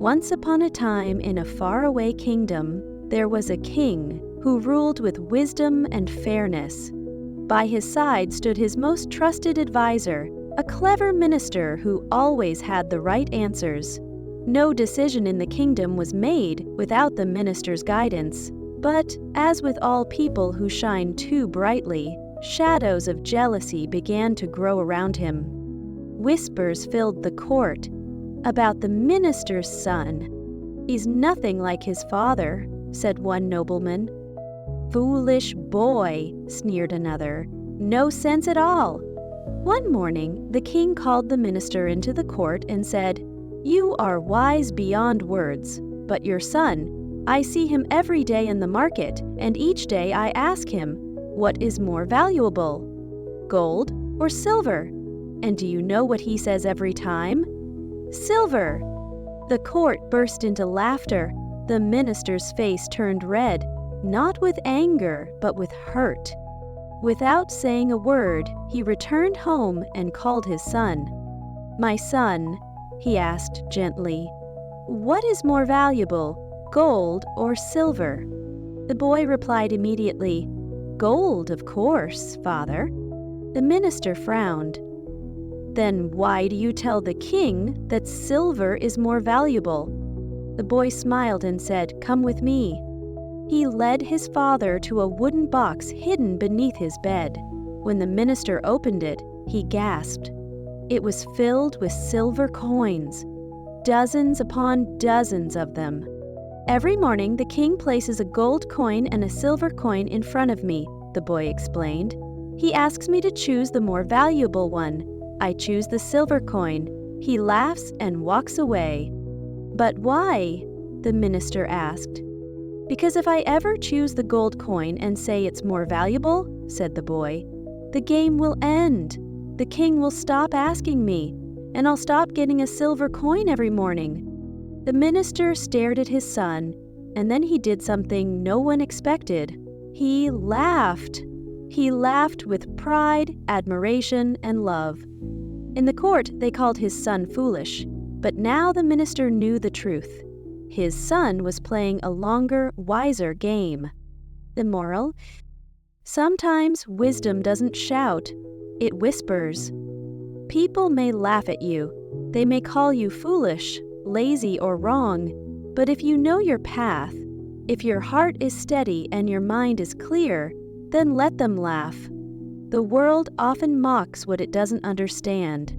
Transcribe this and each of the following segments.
Once upon a time in a faraway kingdom, there was a king who ruled with wisdom and fairness. By his side stood his most trusted advisor, a clever minister who always had the right answers. No decision in the kingdom was made without the minister's guidance. But, as with all people who shine too brightly, shadows of jealousy began to grow around him. Whispers filled the court about the minister's son. "He's nothing like his father," said one nobleman. "Foolish boy," sneered another. "No sense at all." One morning, the king called the minister into the court and said, "You are wise beyond words, but your son, I see him every day in the market, and each day I ask him, 'What is more valuable, gold or silver?' And do you know what he says every time? 'Silver!'" The court burst into laughter. The minister's face turned red, not with anger, but with hurt. Without saying a word, he returned home and called his son. "My son," he asked gently, "what is more valuable, gold or silver?" The boy replied immediately, "Gold, of course, father." The minister frowned. "Then why do you tell the king that silver is more valuable?" The boy smiled and said, "Come with me." He led his father to a wooden box hidden beneath his bed. When the minister opened it, he gasped. It was filled with silver coins, dozens upon dozens of them. "Every morning the king places a gold coin and a silver coin in front of me," the boy explained. "He asks me to choose the more valuable one. I choose the silver coin. He laughs and walks away." "But why?" the minister asked. "Because if I ever choose the gold coin and say it's more valuable," said the boy, "the game will end. The king will stop asking me, and I'll stop getting a silver coin every morning." The minister stared at his son, and then he did something no one expected. He laughed. He laughed with pride, admiration, and love. In the court, they called his son foolish, but now the minister knew the truth. His son was playing a longer, wiser game. The moral: sometimes wisdom doesn't shout, it whispers. People may laugh at you. They may call you foolish, lazy, or wrong. But if you know your path, if your heart is steady and your mind is clear, then let them laugh. The world often mocks what it doesn't understand.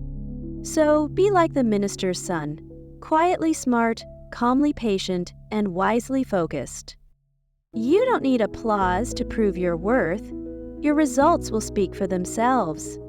So be like the minister's son, quietly smart, calmly patient, and wisely focused. You don't need applause to prove your worth. Your results will speak for themselves.